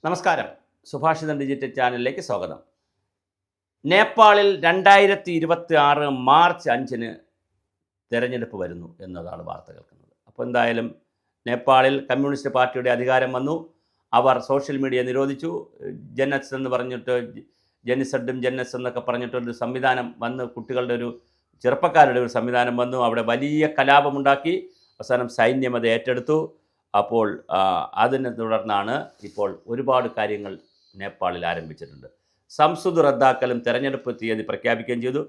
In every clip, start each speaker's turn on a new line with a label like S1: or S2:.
S1: നമസ്കാരം. സുഭാഷിതം ഡിജിറ്റൽ ചാനലിലേക്ക് സ്വാഗതം. നേപ്പാളിൽ 2026 മാർച്ച് 5-ന് തെരഞ്ഞെടുപ്പ് വരുന്നു എന്നതാണ് വാർത്ത കേൾക്കുന്നത്. അപ്പോൾ എന്തായാലും നേപ്പാളിൽ കമ്മ്യൂണിസ്റ്റ് പാർട്ടിയുടെ അധികാരം വന്നു. അവർ സോഷ്യൽ മീഡിയ നിരോധിച്ചു. ജെനസ് എന്ന് പറഞ്ഞിട്ട് ജെനിസഡും ജെന്നസ് എന്നൊക്കെ പറഞ്ഞിട്ടൊരു സംവിധാനം വന്ന്, കുട്ടികളുടെ ഒരു ചെറുപ്പക്കാരുടെ ഒരു സംവിധാനം വന്നു. അവിടെ വലിയ കലാപമുണ്ടാക്കി. അവസാനം സൈന്യം അത് ഏറ്റെടുത്തു. അപ്പോൾ അതിനെ തുടർന്നാണ് ഇപ്പോൾ ഒരുപാട് കാര്യങ്ങൾ നേപ്പാളിൽ ആരംഭിച്ചിട്ടുണ്ട്. സംസദ് റദ്ദാക്കലും തെരഞ്ഞെടുപ്പ് തീയതി പ്രഖ്യാപിക്കുകയും ചെയ്തു.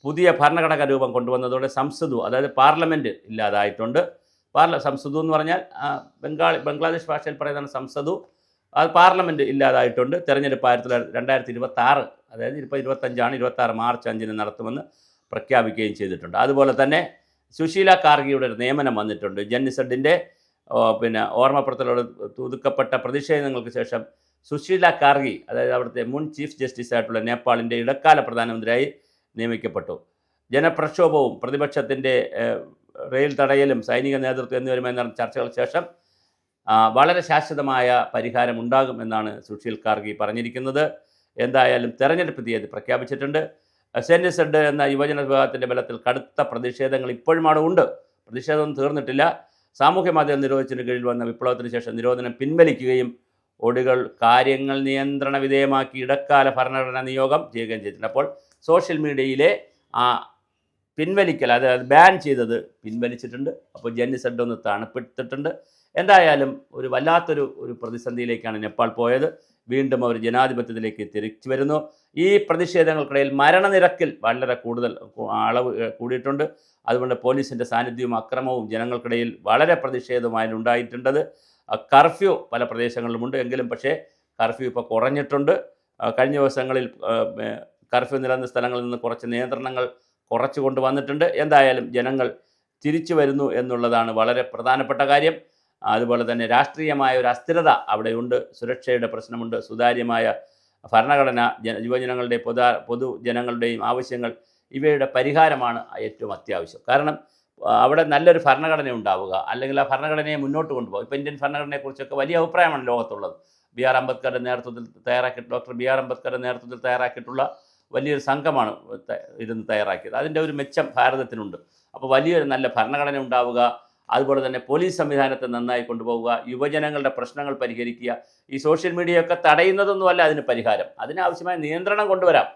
S1: പുതിയ ഭരണഘടന രൂപം കൊണ്ടുവന്നതോടെ സംസദ്, അതായത് പാർലമെൻറ്റ് ഇല്ലാതായിട്ടുണ്ട്. സംസദ് എന്ന് പറഞ്ഞാൽ ബംഗ്ലാദേശ് ഭാഷയിൽ പറയുന്നതാണ് സംസദ്. അത് പാർലമെൻറ്റ് ഇല്ലാതായിട്ടുണ്ട്. തെരഞ്ഞെടുപ്പ് 2026, അതായത് ഇപ്പോൾ 25 26 മാർച്ച് 5-ന് നടത്തുമെന്ന് പ്രഖ്യാപിക്കുകയും ചെയ്തിട്ടുണ്ട്. അതുപോലെ തന്നെ സുശീല കാർഗിയുടെ ഒരു നിയമനം വന്നിട്ടുണ്ട്. ജെന്നിസഡിൻ്റെ ഓർമ്മപ്പെടുത്തലോട് ഒതുക്കപ്പെട്ട പ്രതിഷേധങ്ങൾക്ക് ശേഷം സുശീല കാർഗി, അതായത് അവിടുത്തെ മുൻ ചീഫ് ജസ്റ്റിസ് ആയിട്ടുള്ള നേപ്പാളിൻ്റെ ഇടക്കാല പ്രധാനമന്ത്രിയായി നിയമിക്കപ്പെട്ടു. ജനപ്രക്ഷോഭവും പ്രതിപക്ഷത്തിൻ്റെ റെയിൽ തടയലും സൈനിക നേതൃത്വം എന്നിവരുമായി നടന്ന ചർച്ചകൾക്ക് ശേഷം വളരെ ശാശ്വതമായ പരിഹാരം ഉണ്ടാകുമെന്നാണ് സുശീൽ കാർഗി പറഞ്ഞിരിക്കുന്നത്. എന്തായാലും തെരഞ്ഞെടുപ്പ് തീയതി പ്രഖ്യാപിച്ചിട്ടുണ്ട്. സെന്നിസഡ് എന്ന യുവജന വിഭാഗത്തിൻ്റെ ബലത്തിൽ കടുത്ത പ്രതിഷേധങ്ങൾ ഇപ്പോഴും അവിടെ ഉണ്ട്. പ്രതിഷേധമൊന്നും തീർന്നിട്ടില്ല. സാമൂഹ്യ മാധ്യമ നിരോധനത്തിന് കീഴിൽ വന്ന വിപ്ലവത്തിന് ശേഷം നിരോധനം പിൻവലിക്കുകയും ഒടുകൾ കാര്യങ്ങൾ നിയന്ത്രണ വിധേയമാക്കി ഇടക്കാല ഭരണഘടനാ നിയോഗം ചെയ്യുകയും ചെയ്തിട്ടുണ്ട്. അപ്പോൾ സോഷ്യൽ മീഡിയയിലെ പിൻവലിക്കൽ, അതായത് ബാൻ ചെയ്തത് പിൻവലിച്ചിട്ടുണ്ട്. അപ്പോൾ ജെന്നിസഡ് ഒന്ന് തണുപ്പെടുത്തിട്ടുണ്ട്. എന്തായാലും ഒരു വല്ലാത്തൊരു പ്രതിസന്ധിയിലേക്കാണ് നേപ്പാൾ പോയത്. വീണ്ടും അവർ ജനാധിപത്യത്തിലേക്ക് തിരിച്ചു വരുന്നു. ഈ പ്രതിഷേധങ്ങൾക്കിടയിൽ മരണനിരക്കിൽ വളരെ കൂടുതൽ അളവ് കൂടിയിട്ടുണ്ട്. അതുകൊണ്ട് പോലീസിൻ്റെ സാന്നിധ്യവും അക്രമവും ജനങ്ങൾക്കിടയിൽ വളരെ പ്രതിഷേധവുമായി ഉണ്ടായിട്ടുണ്ടത്. കർഫ്യൂ പല പ്രദേശങ്ങളിലുമുണ്ട്. എങ്കിലും പക്ഷേ കർഫ്യൂ ഇപ്പോൾ കുറഞ്ഞിട്ടുണ്ട്. കഴിഞ്ഞ ദിവസങ്ങളിൽ കർഫ്യൂ നിലനിന്ന സ്ഥലങ്ങളിൽ നിന്ന് കുറച്ച് നിയന്ത്രണങ്ങൾ കുറച്ച് കൊണ്ടുവന്നിട്ടുണ്ട്. എന്തായാലും ജനങ്ങൾ തിരിച്ചു വരുന്നു എന്നുള്ളതാണ് വളരെ പ്രധാനപ്പെട്ട കാര്യം. അതുപോലെ തന്നെ രാഷ്ട്രീയമായ ഒരു അസ്ഥിരത അവിടെയുണ്ട്. സുരക്ഷയുടെ പ്രശ്നമുണ്ട്. സുതാര്യമായ ഭരണഘടന, യുവജനങ്ങളുടെ പൊതുജനങ്ങളുടെയും ആവശ്യങ്ങൾ, ഇവയുടെ പരിഹാരമാണ് ഏറ്റവും അത്യാവശ്യം. കാരണം അവിടെ നല്ലൊരു ഭരണഘടന ഉണ്ടാവുക, അല്ലെങ്കിൽ ആ ഭരണഘടനയെ മുന്നോട്ട് കൊണ്ടുപോകുക. ഇപ്പോൾ ഇന്ത്യൻ ഭരണഘടനയെക്കുറിച്ചൊക്കെ വലിയ അഭിപ്രായമാണ് ലോകത്തുള്ളത്. ഡോക്ടർ ബി ആർ അംബേദ്കറുടെ നേതൃത്വത്തിൽ തയ്യാറാക്കിയിട്ടുള്ള വലിയൊരു സംഘമാണ് ഇരുന്ന് തയ്യാറാക്കിയത്. അതിൻ്റെ ഒരു മെച്ചം ഭാരതത്തിനുണ്ട്. അപ്പോൾ വലിയൊരു നല്ല ഭരണഘടന ഉണ്ടാവുക, അതുപോലെ തന്നെ പോലീസ് സംവിധാനത്തെ നന്നായി കൊണ്ടുപോവുക, യുവജനങ്ങളുടെ പ്രശ്നങ്ങൾ പരിഹരിക്കുക. ഈ സോഷ്യൽ മീഡിയയൊക്കെ തടയുന്നതൊന്നുമല്ല അതിന് പരിഹാരം. അതിനാവശ്യമായ നിയന്ത്രണം കൊണ്ടുവരാം.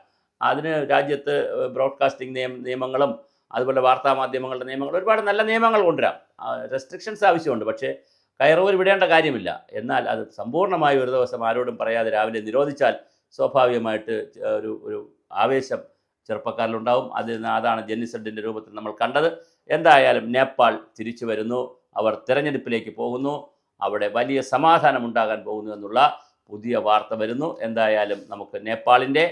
S1: അതിന് രാജ്യത്ത് ബ്രോഡ്കാസ്റ്റിംഗ് നിയമങ്ങളും അതുപോലെ വാർത്താമാധ്യമങ്ങളുടെ നിയമങ്ങൾ, ഒരുപാട് നല്ല നിയമങ്ങൾ കൊണ്ടുവരാം. റെസ്ട്രിക്ഷൻസ് ആവശ്യമുണ്ട്. പക്ഷേ കയറൂരി വിടേണ്ട കാര്യമില്ല. എന്നാൽ അത് സമ്പൂർണ്ണമായി ഒരു ദിവസം ആരോടും പറയാതെ രാവിലെ നിരോധിച്ചാൽ സ്വാഭാവികമായിട്ട് ഒരു ആവേശം ചെറുപ്പക്കാരിലുണ്ടാവും. അതാണ് ജെന്നിസഡിൻ്റെ രൂപത്തിൽ നമ്മൾ കണ്ടത്. എന്തായാലും നേപ്പാൾ തിരിച്ചു വരുന്നു. അവർ തെരഞ്ഞെടുപ്പിലേക്ക് പോകുന്നു. അവിടെ വലിയ സമാധാനം ഉണ്ടാകാൻ പോകുന്നു എന്നുള്ള പുതിയ വാർത്ത വരുന്നു. എന്തായാലും നമുക്ക് നേപ്പാളിൻ്റെ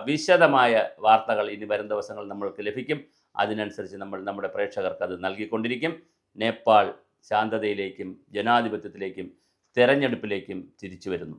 S1: വിശദമായ വാർത്തകൾ ഇനി വരും ദിവസങ്ങളിൽ നമ്മൾക്ക് ലഭിക്കും. അതിനനുസരിച്ച് നമ്മൾ നമ്മുടെ പ്രേക്ഷകർക്ക് അത് നൽകിക്കൊണ്ടിരിക്കും. നേപ്പാൾ ശാന്തതയിലേക്കും ജനാധിപത്യത്തിലേക്കും തെരഞ്ഞെടുപ്പിലേക്കും തിരിച്ചു വരുന്നു.